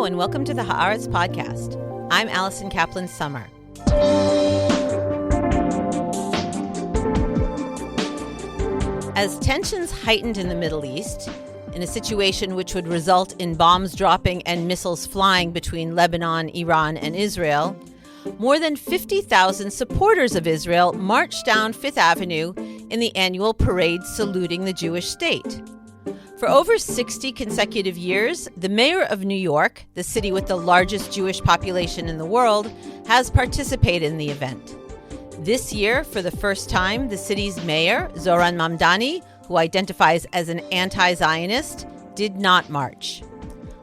and welcome to the Haaretz Podcast. I'm Allison Kaplan-Summer. As tensions heightened in the Middle East, in a situation which would result in bombs dropping and missiles flying between Lebanon, Iran, and Israel, more than 50,000 supporters of Israel marched down Fifth Avenue in the annual parade saluting the Jewish state. For over 60 consecutive years, the mayor of New York, the city with the largest Jewish population in the world, has participated in the event. This year, for the first time, the city's mayor, Zohran Mamdani, who identifies as an anti-Zionist, did not march.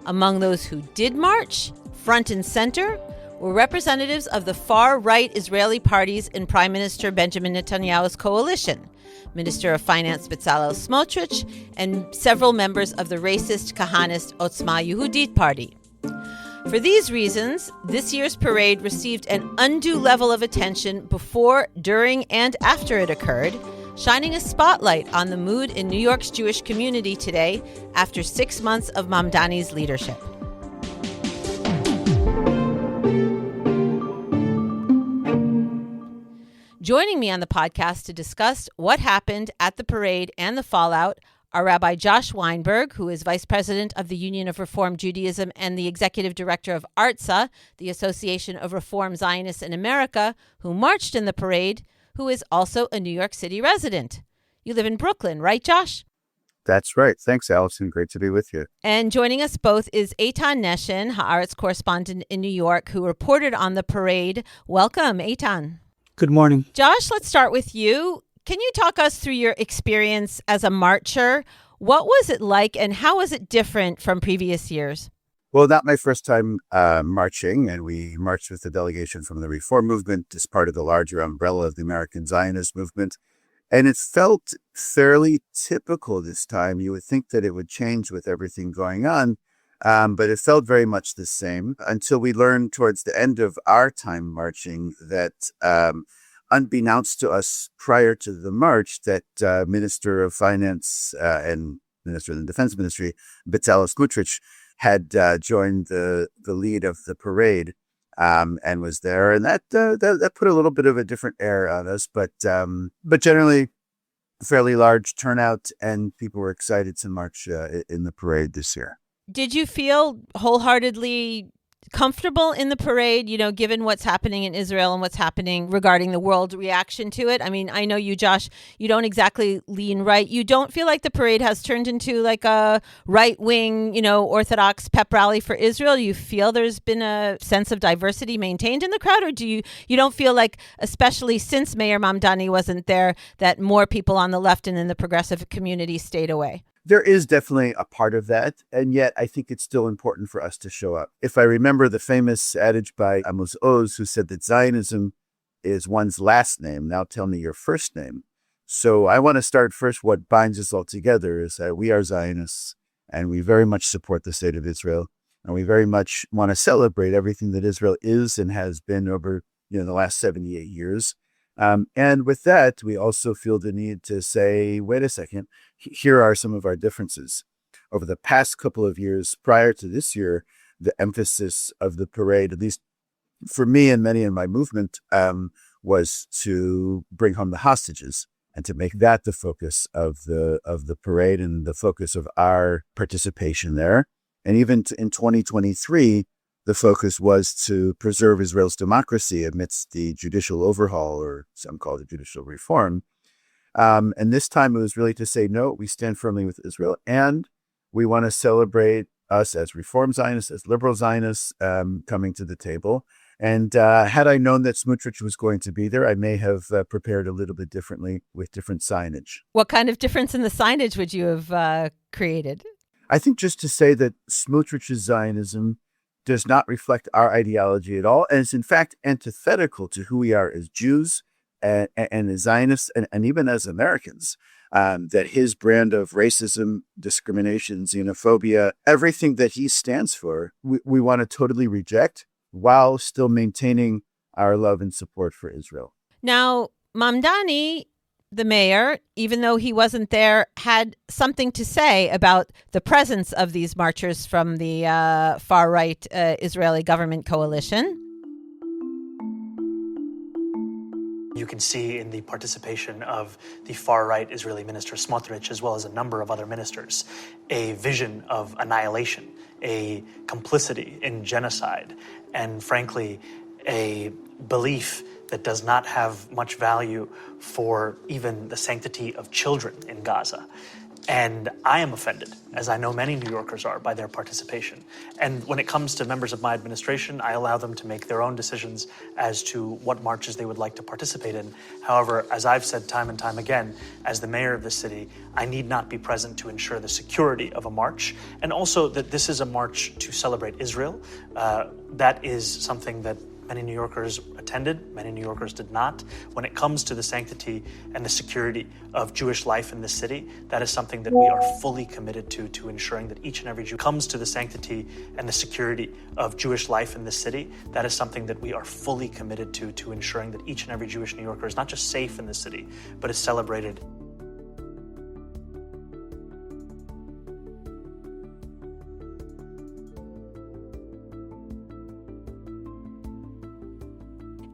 Among those who did march, front and center, were representatives of the far-right Israeli parties in Prime Minister Benjamin Netanyahu's coalition, Minister of Finance Bezalel Smotrich, and several members of the racist Kahanist Otzma Yehudit party. For these reasons, this year's parade received an undue level of attention before, during, and after it occurred, shining a spotlight on the mood in New York's Jewish community today after 6 months of Mamdani's leadership. Joining me on the podcast to discuss what happened at the parade and the fallout are Rabbi Josh Weinberg, who is Vice President of the Union of Reform Judaism and the Executive Director of ARTSA, the Association of Reform Zionists in America, who marched in the parade, who is also a New York City resident. You live in Brooklyn, right, Josh? That's right. Thanks, Allison. Great to be with you. And joining us both is Eitan Neshin, Haaretz correspondent in New York, who reported on the parade. Welcome, Eitan. Good morning. Josh, let's start with you. Can you talk us through your experience as a marcher? What was it like and how was it different from previous years? Well, not my first time marching, and we marched with a delegation from the Reform movement as part of the larger umbrella of the American Zionist movement. And it felt fairly typical this time. You would think that it would change with everything going on, but it felt very much the same until we learned towards the end of our time marching that unbeknownst to us prior to the march, that Minister of Finance and Minister of the Defense Ministry, Bezalel Smotrich, had joined the lead of the parade and was there. And that put a little bit of a different air on us, but generally fairly large turnout, and people were excited to march in the parade this year. Did you feel wholeheartedly comfortable in the parade, given what's happening in Israel and what's happening regarding the world reaction to it? I mean, I know you, Josh, you don't exactly lean right. You don't feel like the parade has turned into like a right-wing, Orthodox pep rally for Israel? You feel there's been a sense of diversity maintained in the crowd? Or do you don't feel like, especially since Mayor Mamdani wasn't there, that more people on the left and in the progressive community stayed away? There is definitely a part of that, and yet I think it's still important for us to show up. If I remember the famous adage by Amos Oz, who said that Zionism is one's last name, now tell me your first name. So I want to start first. What binds us all together is that we are Zionists, and we very much support the state of Israel, and we very much want to celebrate everything that Israel is and has been over the last 78 years. And with that, we also feel the need to say, wait a second, here are some of our differences. Over the past couple of years prior to this year, the emphasis of the parade, at least for me and many in my movement, was to bring home the hostages and to make that the focus of the parade and the focus of our participation there. And even in 2023, the focus was to preserve Israel's democracy amidst the judicial overhaul, or some call it judicial reform. And this time it was really to say, no, we stand firmly with Israel, and we want to celebrate us as Reform Zionists, as liberal Zionists coming to the table. And had I known that Smotrich was going to be there, I may have prepared a little bit differently with different signage. What kind of difference in the signage would you have created? I think just to say that Smotrich's Zionism does not reflect our ideology at all, and is in fact antithetical to who we are as Jews and as Zionists and even as Americans. That his brand of racism, discrimination, xenophobia, everything that he stands for, we want to totally reject while still maintaining our love and support for Israel. Now, Mamdani the mayor, even though he wasn't there, had something to say about the presence of these marchers from the far-right Israeli government coalition. You can see in the participation of the far-right Israeli minister Smotrich, as well as a number of other ministers, a vision of annihilation, a complicity in genocide, and frankly, a belief that does not have much value for even the sanctity of children in Gaza. And I am offended, as I know many New Yorkers are, by their participation. And when it comes to members of my administration, I allow them to make their own decisions as to what marches they would like to participate in. However, as I've said time and time again, as the mayor of the city, I need not be present to ensure the security of a march, and also that this is a march to celebrate Israel. That is something that many New Yorkers attended, many New Yorkers did not. When it comes to the sanctity and the security of Jewish life in this city, that is something that we are fully committed to ensuring that each and every Jew comes to the sanctity and the security of Jewish life in this city. That is something that we are fully committed to ensuring that each and every Jewish New Yorker is not just safe in this city, but is celebrated.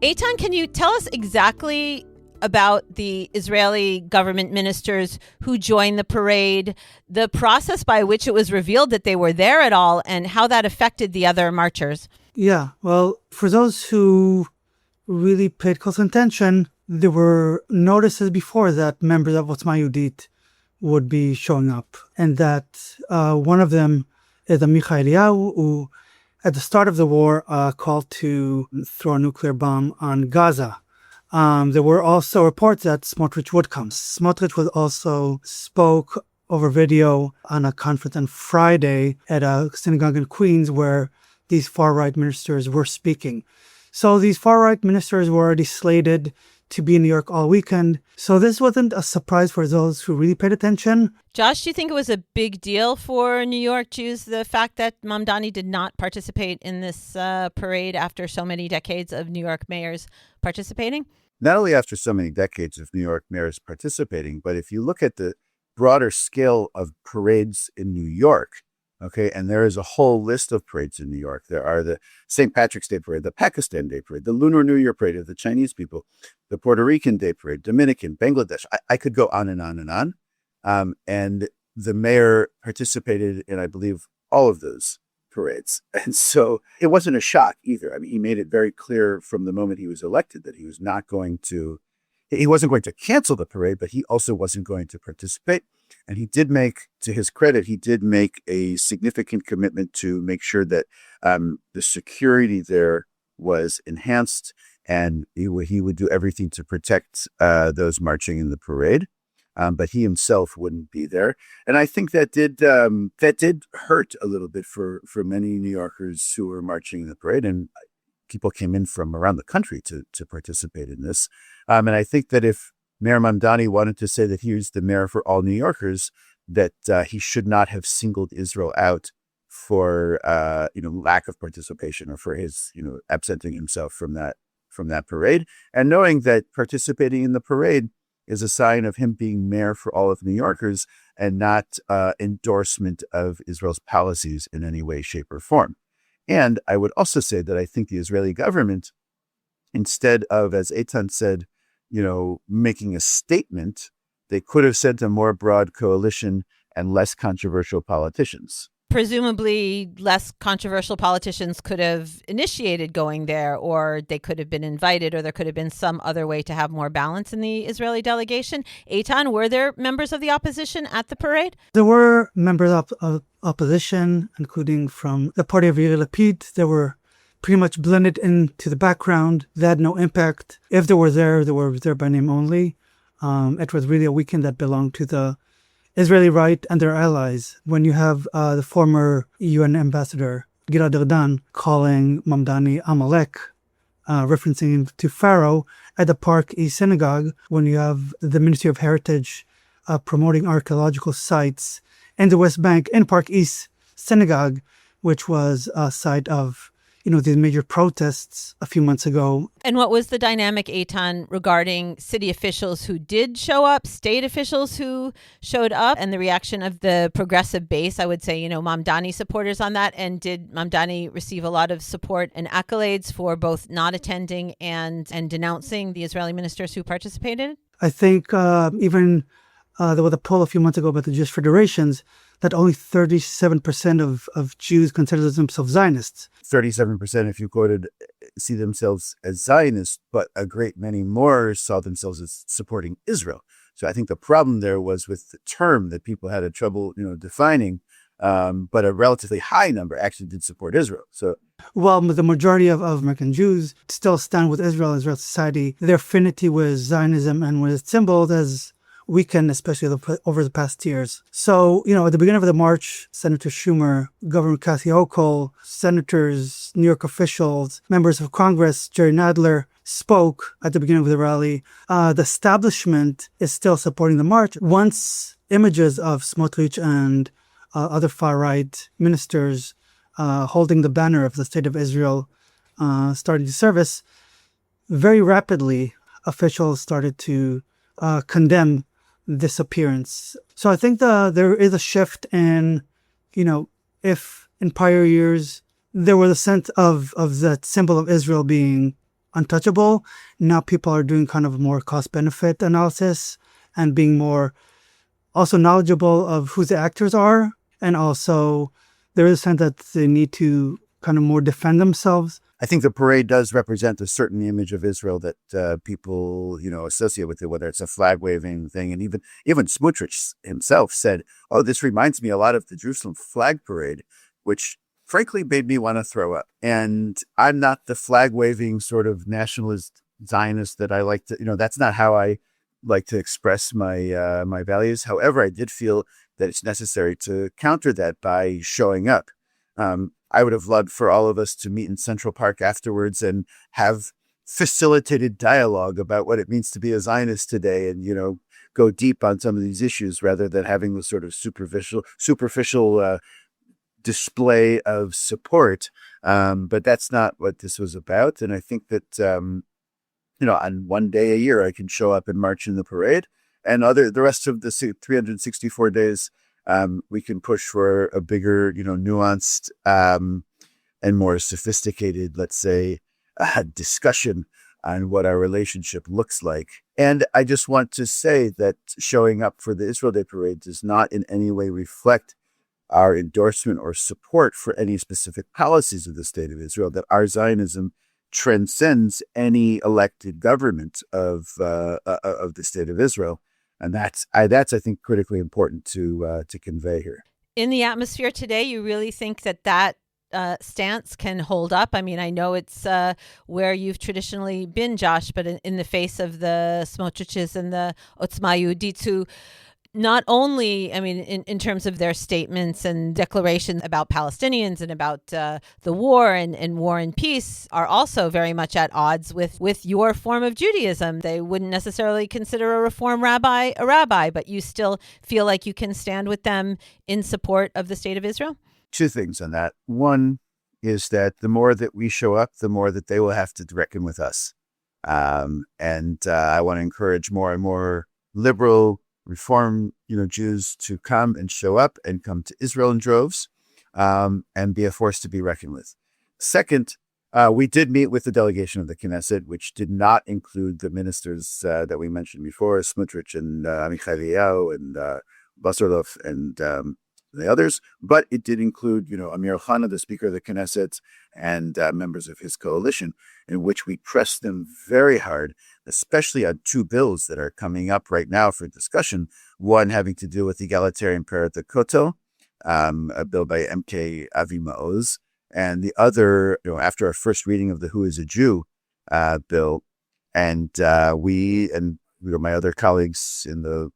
Eitan, can you tell us exactly about the Israeli government ministers who joined the parade, the process by which it was revealed that they were there at all, and how that affected the other marchers? Yeah, well, for those who really paid close attention, there were notices before that members of Otzma Yehudit would be showing up, and that one of them is Amichai Eliyahu, who at the start of the war called to throw a nuclear bomb on Gaza. There were also reports that Smotrich would come. Smotrich was also spoke over video on a conference on Friday at a synagogue in Queens where these far-right ministers were speaking. So these far-right ministers were already slated to be in New York all weekend. So this wasn't a surprise for those who really paid attention. Josh, do you think it was a big deal for New York Jews, the fact that Mamdani did not participate in this parade after so many decades of New York mayors participating? Not only after so many decades of New York mayors participating, but if you look at the broader scale of parades in New York, okay, and there is a whole list of parades in New York. There are the St. Patrick's Day Parade, the Pakistan Day Parade, the Lunar New Year Parade of the Chinese people, the Puerto Rican Day Parade, Dominican, Bangladesh. I could go on and on and on. And the mayor participated in, I believe, all of those parades. And so it wasn't a shock either. I mean, he made it very clear from the moment he was elected that he wasn't going to cancel the parade, but he also wasn't going to participate. And he did make, to his credit, he did make a significant commitment to make sure that the security there was enhanced, and he would do everything to protect those marching in the parade. But he himself wouldn't be there. And I think that did hurt a little bit for many New Yorkers who were marching in the parade. And people came in from around the country to participate in this. And I think that if Mayor Mamdani wanted to say that he was the mayor for all New Yorkers, that he should not have singled Israel out for lack of participation or for his absenting himself from that parade, and knowing that participating in the parade is a sign of him being mayor for all of New Yorkers and not endorsement of Israel's policies in any way, shape, or form. And I would also say that I think the Israeli government, instead of, as Eitan said, making a statement, they could have sent a more broad coalition and less controversial politicians. Presumably, less controversial politicians could have initiated going there, or they could have been invited, or there could have been some other way to have more balance in the Israeli delegation. Eitan, were there members of the opposition at the parade? There were members of opposition, including from the party of Yair Lapid. They were pretty much blended into the background. They had no impact. If they were there by name only. It was really a weekend that belonged to the Israeli right and their allies. When you have the former UN ambassador Gilad Erdan calling Mamdani Amalek, referencing him to Pharaoh at the Park East Synagogue, when you have the Ministry of Heritage promoting archaeological sites in the West Bank in Park East Synagogue, which was a site of these major protests a few months ago. And what was the dynamic, Eitan, regarding city officials who did show up, state officials who showed up, and the reaction of the progressive base, I would say, Mamdani supporters on that? And did Mamdani receive a lot of support and accolades for both not attending and denouncing the Israeli ministers who participated? I think even there was a poll a few months ago about the Jewish federations that only 37% of Jews consider themselves Zionists. 37%, if you quoted, see themselves as Zionists, but a great many more saw themselves as supporting Israel. So I think the problem there was with the term that people had a trouble, defining, but a relatively high number actually did support Israel. So, well, the majority of American Jews still stand with Israel, Israel society. Their affinity with Zionism and with its symbols has weakened, especially over the past years. So, at the beginning of the march, Senator Schumer, Governor Kathy Hochul, senators, New York officials, members of Congress, Jerry Nadler, spoke at the beginning of the rally. The establishment is still supporting the march. Once images of Smotrich and other far-right ministers holding the banner of the State of Israel started to surface, very rapidly officials started to condemn this appearance. So I think there is a shift in, if in prior years there was a sense of that symbol of Israel being untouchable, now people are doing kind of more cost-benefit analysis and being more also knowledgeable of who the actors are. And also there is a sense that they need to kind of more defend themselves. I think the parade does represent a certain image of Israel that people, associate with it, whether it's a flag waving thing. And even Smotrich himself said, "Oh, this reminds me a lot of the Jerusalem flag parade," which frankly made me want to throw up. And I'm not the flag waving sort of nationalist Zionist that I like to, that's not how I like to express my my values. However, I did feel that it's necessary to counter that by showing up. I would have loved for all of us to meet in Central Park afterwards and have facilitated dialogue about what it means to be a Zionist today and, go deep on some of these issues rather than having the sort of superficial display of support. But that's not what this was about. And I think that, on one day a year, I can show up and march in the parade, and the rest of the 364 days, we can push for a bigger, nuanced and more sophisticated, let's say, discussion on what our relationship looks like. And I just want to say that showing up for the Israel Day Parade does not in any way reflect our endorsement or support for any specific policies of the State of Israel, that our Zionism transcends any elected government of the State of Israel. And that's I think, critically important to convey here. In the atmosphere today, you really think that stance can hold up? I mean, I know it's where you've traditionally been, Josh, but in the face of the Smotriches and the Otzma Yehudit, who not only, in terms of their statements and declarations about Palestinians and about the war and war and peace, are also very much at odds with your form of Judaism. They wouldn't necessarily consider a Reform rabbi a rabbi, but you still feel like you can stand with them in support of the State of Israel? Two things on that. One is that the more that we show up, the more that they will have to reckon with us. And I want to encourage more and more liberal Reform, Jews to come and show up and come to Israel in droves, and be a force to be reckoned with. Second, we did meet with the delegation of the Knesset, which did not include the ministers that we mentioned before, Smotrich and Amichai Eliyahu and Bezalel and the others, but it did include, Amir Khana, the Speaker of the Knesset, and members of his coalition, in which we pressed them very hard, especially on two bills that are coming up right now for discussion. One having to do with egalitarian prayer at the Kotel, a bill by MK Avi Maoz, and the other, after our first reading of the Who is a Jew bill, and we and my other colleagues in the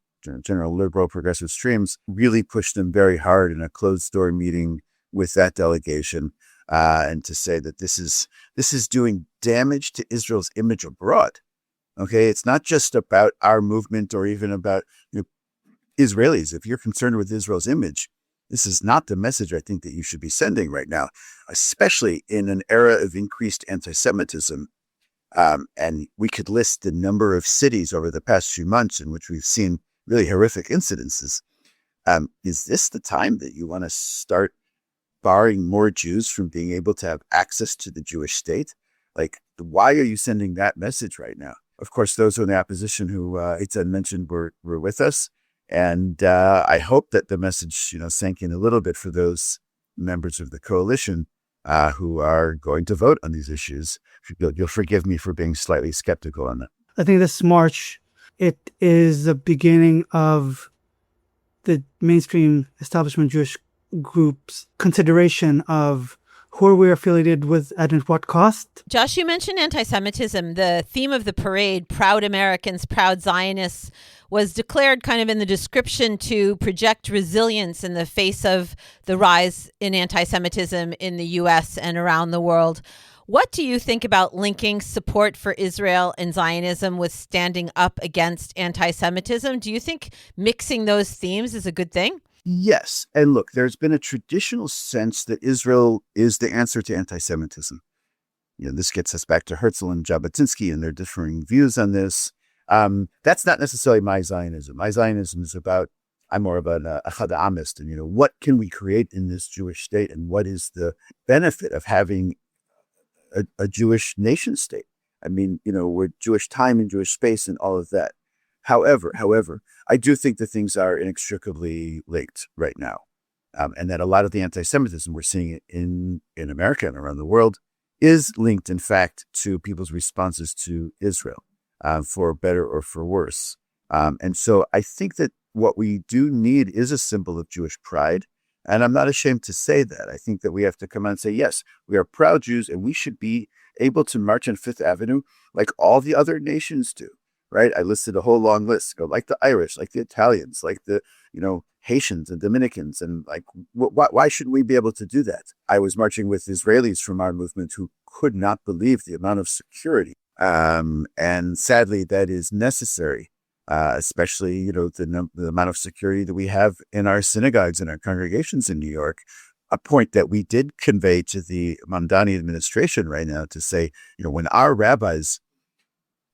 general liberal progressive streams really pushed them very hard in a closed-door meeting with that delegation, and to say that this is doing damage to Israel's image abroad. Okay, it's not just about our movement or even about Israelis. If you're concerned with Israel's image, This is not the message I think that you should be sending right now, especially in an era of increased anti-Semitism. And we could list the number of cities over the past few months in which we've seen really horrific incidences. Is this the time that you want to start barring more Jews from being able to have access to the Jewish state? Like, why are you sending that message right now? Of course, those who are in the opposition who Eitan mentioned were with us. And I hope that the message, sank in a little bit for those members of the coalition who are going to vote on these issues. You'll forgive me for being slightly skeptical on that. I think this March, it is the beginning of the mainstream establishment Jewish groups' consideration of who are we affiliated with and at what cost. Josh, you mentioned anti-Semitism. The theme of the parade, Proud Americans, Proud Zionists, was declared kind of in the description to project resilience in the face of the rise in anti-Semitism in the U.S. and around the world. What do you think about linking support for Israel and Zionism with standing up against anti-Semitism? Do you think mixing those themes is a good thing? Yes. And look, there's been a traditional sense that Israel is the answer to anti-Semitism. This gets us back to Herzl and Jabotinsky and their differing views on this. That's not necessarily my Zionism. My Zionism is I'm more of an Achad Amist, and what can we create in this Jewish state, and what is the benefit of having a Jewish nation state? I mean, we're Jewish time and Jewish space and all of that. However, I do think that things are inextricably linked right now, and that a lot of the anti-Semitism we're seeing in America and around the world is linked, in fact, to people's responses to Israel, for better or for worse. And so I think that what we do need is a symbol of Jewish pride. And I'm not ashamed to say that. I think that we have to come out and say, yes, we are proud Jews, and we should be able to march on Fifth Avenue like all the other nations do, right? I listed a whole long list, like the Irish, like the Italians, like the, Haitians and Dominicans. And like, why shouldn't we be able to do that? I was marching with Israelis from our movement who could not believe the amount of security. And sadly, that is necessary. Especially, the amount of security that we have in our synagogues and our congregations in New York, a point that we did convey to the Mamdani administration right now to say, when our rabbis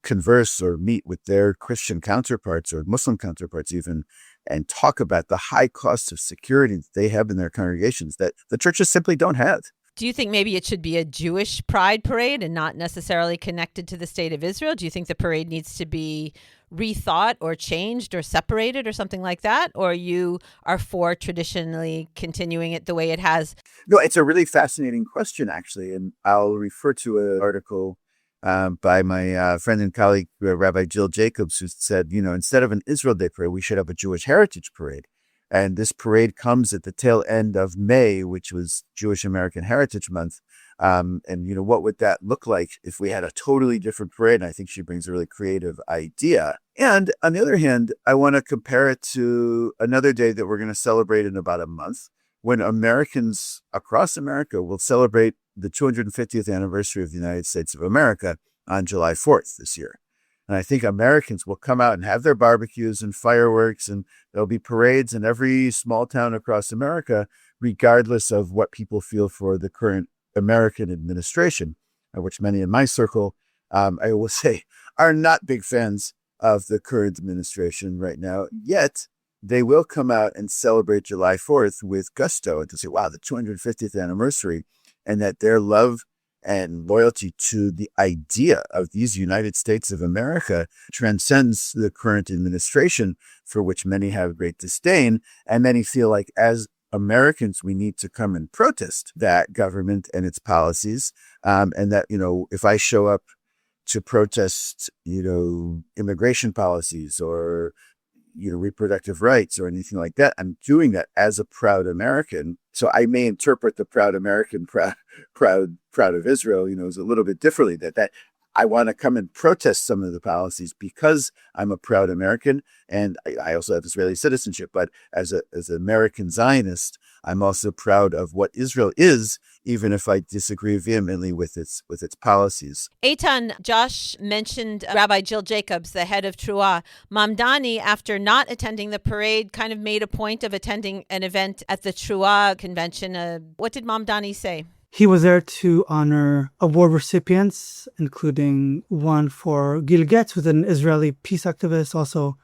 converse or meet with their Christian counterparts or Muslim counterparts even, and talk about the high cost of security that they have in their congregations that the churches simply don't have. Do you think maybe it should be a Jewish pride parade and not necessarily connected to the state of Israel? Do you think the parade needs to be rethought or changed or separated or something like that? Or you are for traditionally continuing it the way it has? No, it's a really fascinating question, actually. And I'll refer to an article by my friend and colleague, Rabbi Jill Jacobs, who said, instead of an Israel Day parade, we should have a Jewish Heritage Parade. And this parade comes at the tail end of May, which was Jewish American Heritage Month. And, what would that look like if we had a totally different parade? And I think she brings a really creative idea. And on the other hand, I want to compare it to another day that we're going to celebrate in about a month, when Americans across America will celebrate the 250th anniversary of the United States of America on July 4th this year. And I think Americans will come out and have their barbecues and fireworks, and there'll be parades in every small town across America, regardless of what people feel for the current American administration, which many in my circle, I will say, are not big fans of the current administration right now. Yet they will come out and celebrate July 4th with gusto and to say, wow, the 250th anniversary, and that their love and loyalty to the idea of these United States of America transcends the current administration, for which many have great disdain. And many feel like, as Americans, we need to come and protest that government and its policies. And that, if I show up to protest, immigration policies or, reproductive rights or anything like that, I'm doing that as a proud American. So I may interpret the proud American, proud of Israel, is a little bit differently, that I want to come and protest some of the policies because I'm a proud American. And I also have Israeli citizenship, but as an American Zionist, I'm also proud of what Israel is, even if I disagree vehemently with its policies. Eitan, Josh mentioned Rabbi Jill Jacobs, the head of Truah. Mamdani, after not attending the parade, kind of made a point of attending an event at the Truah convention. What did Mamdani say? He was there to honor award recipients, including one for Gil Getz, who's an Israeli peace activist, also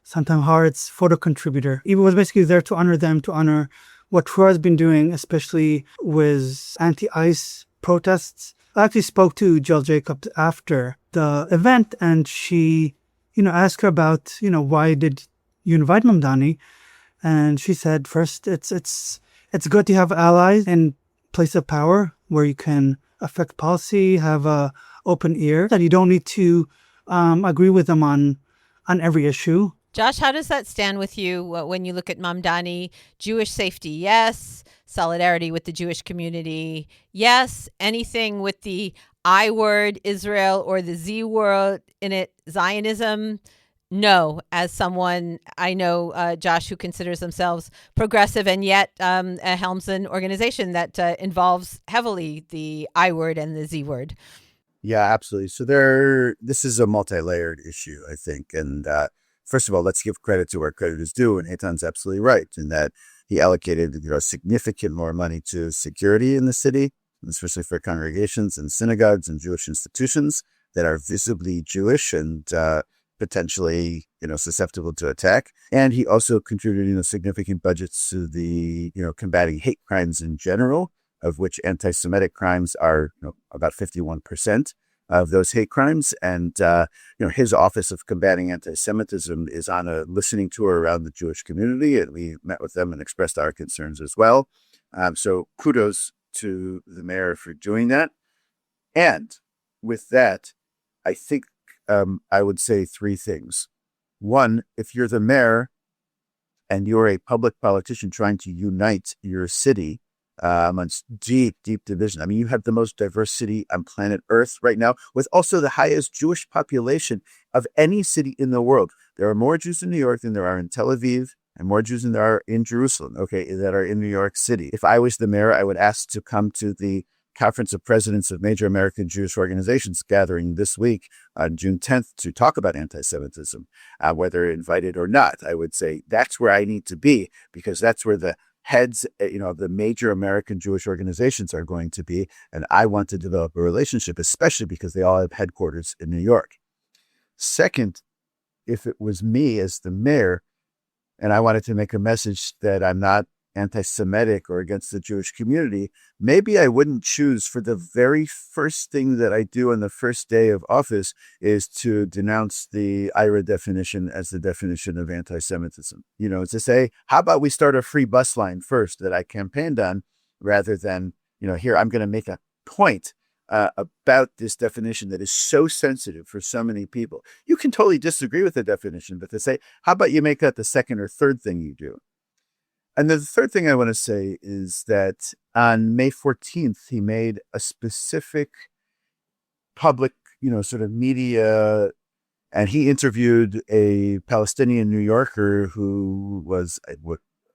sometime Haaretz photo contributor. He was basically there to honor them, to honor what Truah has been doing, especially with anti-ICE protests. I actually spoke to Jill Jacobs after the event, and she, asked her about, why did you invite Mamdani? And she said, first, it's good to have allies in place of power where you can affect policy, have a open ear, that you don't need to agree with them on every issue. Josh, how does that stand with you when you look at Mamdani? Jewish safety, yes. Solidarity with the Jewish community, yes. Anything with the I word, Israel, or the Z word in it, Zionism, no. As someone I know, Josh, who considers themselves progressive and yet helms an organization that involves heavily the I word and the Z word. Yeah, absolutely. So this is a multi-layered issue, I think. And first of all, let's give credit to where credit is due. And Eitan's absolutely right in that he allocated significant more money to security in the city, especially for congregations and synagogues and Jewish institutions that are visibly Jewish and potentially, susceptible to attack. And he also contributed, significant budgets to the, combating hate crimes in general, of which anti-Semitic crimes are, about 51% of those hate crimes. And, his Office of Combating Anti-Semitism is on a listening tour around the Jewish community, and we met with them and expressed our concerns as well. So kudos to the mayor for doing that. And with that, I think I would say three things. One, if you're the mayor and you're a public politician trying to unite your city amongst deep division. I mean, you have the most diverse city on planet Earth right now, with also the highest Jewish population of any city in the world. There are more Jews in New York than there are in Tel Aviv, and more Jews than there are in Jerusalem, that are in New York City. If I was the mayor, I would ask to come to the Conference of Presidents of Major American Jewish Organizations gathering this week on June 10th to talk about anti-Semitism, whether invited or not. I would say that's where I need to be, because that's where the heads, of the major American Jewish organizations are going to be. And I want to develop a relationship, especially because they all have headquarters in New York. Second, if it was me as the mayor and I wanted to make a message that I'm not anti-Semitic or against the Jewish community, maybe I wouldn't choose for the very first thing that I do on the first day of office is to denounce the IRA definition as the definition of anti-Semitism. To say, how about we start a free bus line first that I campaigned on, rather than, here I'm going to make a point about this definition that is so sensitive for so many people. You can totally disagree with the definition, but to say, how about you make that the second or third thing you do? And the third thing I want to say is that on May 14th, he made a specific public, sort of media, and he interviewed a Palestinian New Yorker who was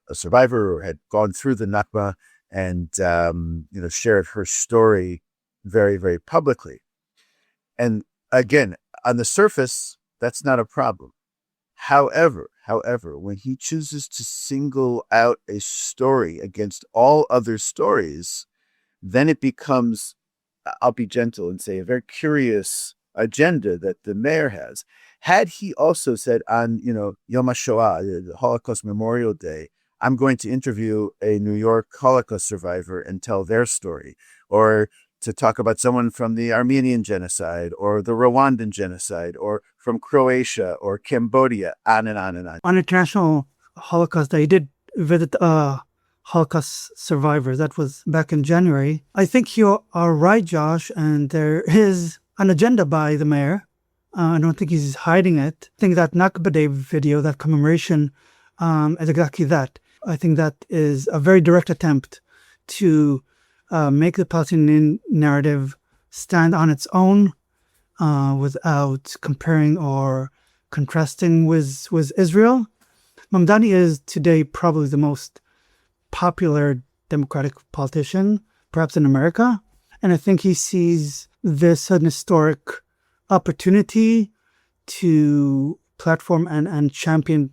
a survivor or had gone through the Nakba and, shared her story very, very publicly. And again, on the surface, that's not a problem. However, when he chooses to single out a story against all other stories, then it becomes, I'll be gentle and say, a very curious agenda that the mayor has. Had he also said on, Yom HaShoah, the Holocaust Memorial Day, I'm going to interview a New York Holocaust survivor and tell their story, or to talk about someone from the Armenian genocide or the Rwandan genocide or from Croatia or Cambodia, on and on and on. On International Holocaust Day, he did visit Holocaust survivors. That was back in January. I think you are right, Josh, and there is an agenda by the mayor. I don't think he's hiding it. I think that Nakba Day video, that commemoration, is exactly that. I think that is a very direct attempt to make the Palestinian narrative stand on its own without comparing or contrasting with Israel. Mamdani is today probably the most popular Democratic politician, perhaps in America. And I think he sees this an historic opportunity to platform and champion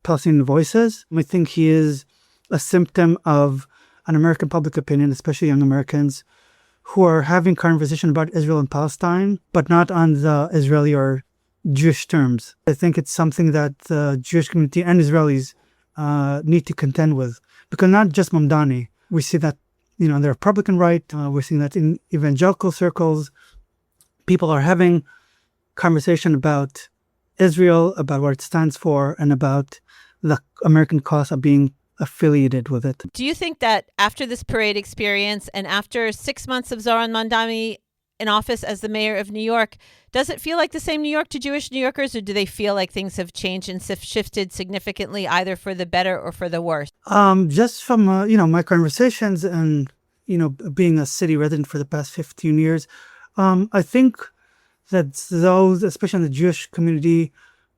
Palestinian voices. I think he is a symptom of an American public opinion, especially young Americans, who are having conversation about Israel and Palestine, but not on the Israeli or Jewish terms. I think it's something that the Jewish community and Israelis need to contend with. Because not just Mamdani. We see that, on the Republican right, we're seeing that in evangelical circles, people are having conversation about Israel, about what it stands for, and about the American cause of being affiliated with it. Do you think that after this parade experience and after 6 months of Zohran Mamdani in office as the mayor of New York, does it feel like the same New York to Jewish New Yorkers, or do they feel like things have changed and shifted significantly, either for the better or for the worse? Just from my conversations and being a city resident for the past 15 years, I think that those, especially in the Jewish community,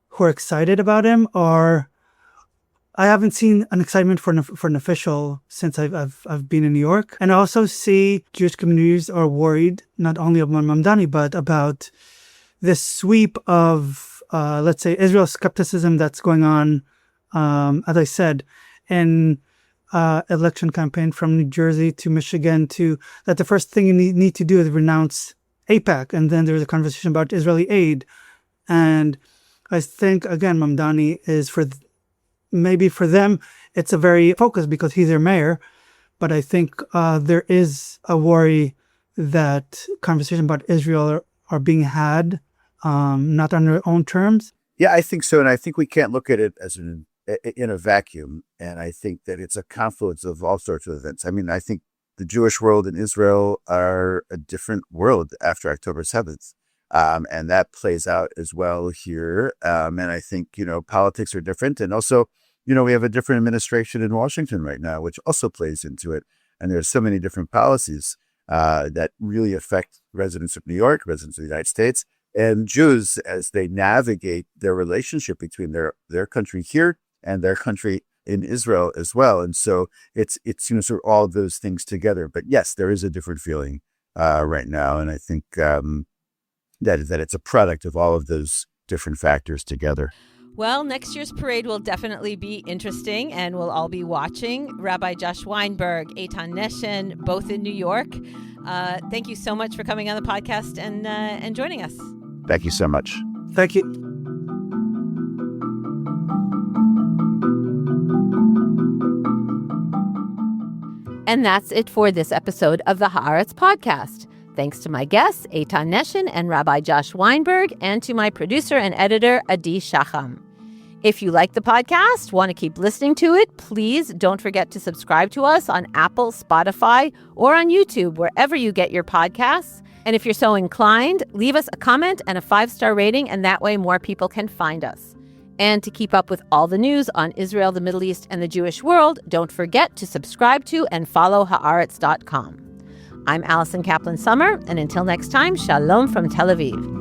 who are excited about him I haven't seen an excitement for an official since I've been in New York. And I also see Jewish communities are worried not only about Mamdani, but about this sweep of, let's say, Israel skepticism that's going on, as I said, in election campaign from New Jersey to Michigan, that the first thing you need to do is renounce AIPAC. And then there's a conversation about Israeli aid. And I think, again, Mamdani is maybe for them, it's a very focus because he's their mayor. But I think there is a worry that conversations about Israel are being had, not on their own terms. Yeah, I think so. And I think we can't look at it as in a vacuum. And I think that it's a confluence of all sorts of events. I mean, I think the Jewish world and Israel are a different world after October 7th. And that plays out as well here. And I think, politics are different. And also, we have a different administration in Washington right now, which also plays into it. And there's so many different policies that really affect residents of New York, residents of the United States, and Jews as they navigate their relationship between their country here and their country in Israel as well. And so it's sort of all of those things together. But yes, there is a different feeling right now. And I think that it's a product of all of those different factors together. Well, next year's parade will definitely be interesting, and we'll all be watching. Rabbi Josh Weinberg, Eitan Neshin, both in New York. Thank you so much for coming on the podcast and joining us. Thank you so much. Thank you. And that's it for this episode of the Haaretz Podcast. Thanks to my guests, Eitan Neshin and Rabbi Josh Weinberg, and to my producer and editor, Adi Shacham. If you like the podcast, want to keep listening to it, please don't forget to subscribe to us on Apple, Spotify, or on YouTube, wherever you get your podcasts. And if you're so inclined, leave us a comment and a 5-star rating, and that way more people can find us. And to keep up with all the news on Israel, the Middle East, and the Jewish world, don't forget to subscribe to and follow Haaretz.com. I'm Alison Kaplan-Summer, and until next time, shalom from Tel Aviv.